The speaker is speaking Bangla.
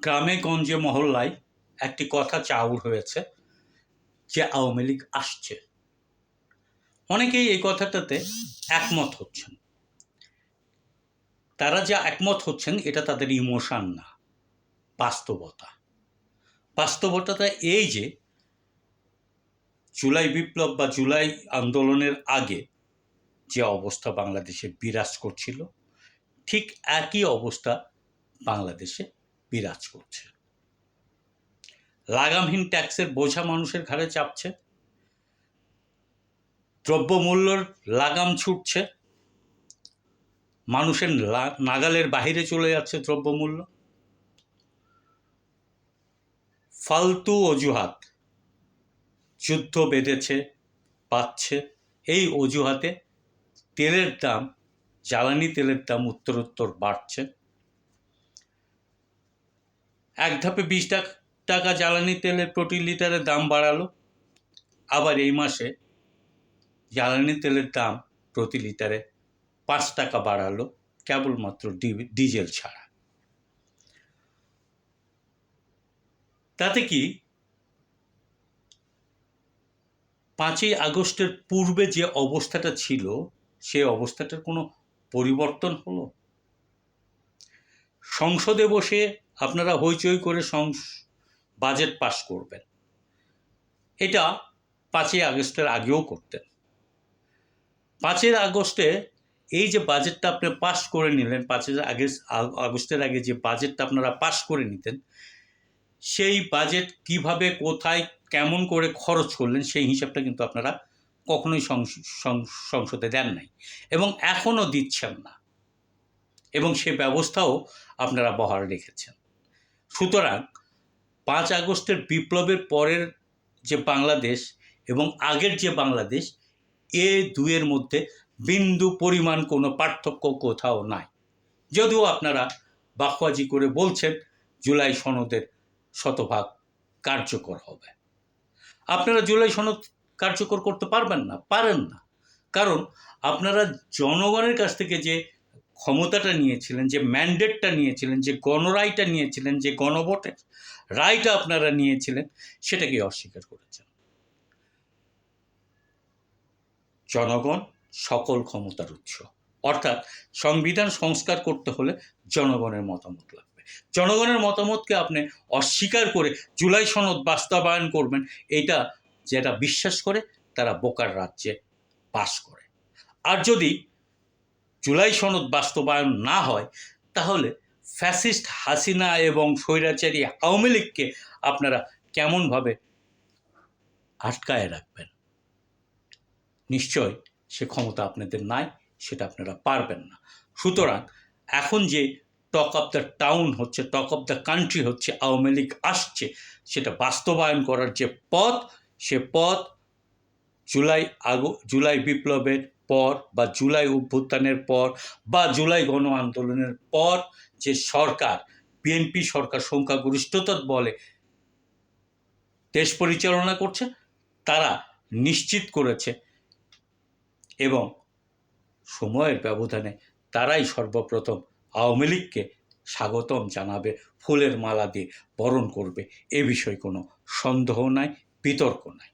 গ্রামে গঞ্জে মহল্লায় একটি কথা চাউর হয়েছে যে আওয়ামী লীগ আসছে। অনেকেই এই কথাটাতে একমত হচ্ছেন। তারা যা একমত হচ্ছেন এটা তাদের ইমোশন না, বাস্তবতা। বাস্তবতাটা এই যে জুলাই বিপ্লব বা জুলাই আন্দোলনের আগে যে অবস্থা বাংলাদেশে বিরাজ করছিল, ঠিক একই অবস্থা বাংলাদেশে বিরাজ করছে। লাগামহীন ট্যাক্সের বোঝা মানুষের ঘাড়ে চাপছে, দ্রব্যমূল্যর লাগাম ছুটছে, মানুষের নাগালের বাহিরে চলে যাচ্ছে দ্রব্যমূল্য। ফালতু অজুহাত, যুদ্ধ বেঁধেছে পাচ্ছে, এই অজুহাতে তেলের দাম, জ্বালানি তেলের দাম উত্তরোত্তর বাড়ছে। এক ধাপে 20 টাকা জ্বালানি তেলের প্রতি লিটারের দাম বাড়ালো, আবার এই মাসে জ্বালানি তেলের দাম প্রতি লিটারে 5 টাকা বাড়ালো, কেবলমাত্র ডিজেল ছাড়া। তাতে কি 5ই আগস্টের পূর্বে যে অবস্থাটা ছিল সেই অবস্থাটার কোনো পরিবর্তন হলো? সংসদে বসে আপনারা হইচই করে বাজেট পাস করবেন, এটা 5ই আগস্টের আগেও করতেন। 5ই আগস্টে এই যে বাজেটটা আপনি পাস করে নিলেন, 5ই আগস্টের আগে যে বাজেটটা আপনারা পাস করে নিতেন, সেই বাজেট কিভাবে, কোথায়, কেমন করে খরচ করলেন সেই হিসাবটা কিন্তু আপনারা কখনোই সংসদে দেন নাই এবং এখনও দিচ্ছেন না, এবং সে ব্যবস্থাও আপনারা বহাল রেখেছেন। সুতরাং 5 আগস্টের বিপ্লবের পরের যে বাংলাদেশ এবং আগের যে বাংলাদেশ, এ দুয়ের মধ্যে বিন্দু পরিমাণ কোনো পার্থক্য কোথাও নাই। যদিও আপনারা বাখবাজি করে বলছেন জুলাই সনদের শতভাগ কার্যকর হবে। আপনারা জুলাই সনদ কার্যকর করতে পারেন না, কারণ আপনারা জনগণের কাছ থেকে যে ক্ষমতাটা নিয়েছিলেন, যে ম্যান্ডেটটা নিয়েছিলেন, যে গণরায়টা নিয়েছিলেন, যে গণভোটের রায়টা আপনারা নিয়েছিলেন, সেটাকে অস্বীকার করেছেন। জনগণ সকল ক্ষমতার উৎস, অর্থাৎ সংবিধান সংস্কার করতে হলে জনগণের মতামত লাগবে। জনগণের মতামতকে আপনি অস্বীকার করে জুলাই সনদ বাস্তবায়ন করবেন, এটা যেটা বিশ্বাস করে তারা বোকার রাজ্যে বাস করে। আর যদি জুলাই সনদ বাস্তবায়ন না হয়, তাহলে ফ্যাসিস্ট হাসিনা এবং স্বৈরাচারী আওয়ামী লীগকে আপনারা কেমনভাবে আটকায় রাখবেন? নিশ্চয় সে ক্ষমতা আপনাদের নাই, সেটা আপনারা পারবেন না। সুতরাং এখন যে টক অফ দ্য টাউন হচ্ছে, টক অফ দ্য কান্ট্রি হচ্ছে আওয়ামী লীগ আসছে, সেটা বাস্তবায়ন করার যে পথ, সে পথ জুলাই বিপ্লবের পর বা জুলাই অভ্যুত্থানের পর বা জুলাই গণ আন্দোলনের পর যে সরকার, বিএনপি সরকার সংখ্যাগরিষ্ঠতার বলে দেশ পরিচালনা করছে, তারা নিশ্চিত করেছে এবং সময়ের ব্যবধানে তারাই সর্বপ্রথম আওয়ামী লীগকে স্বাগতম জানাবে, ফুলের মালা দিয়ে বরণ করবে। এ বিষয়ে কোনো সন্দেহ নাই, বিতর্ক নাই।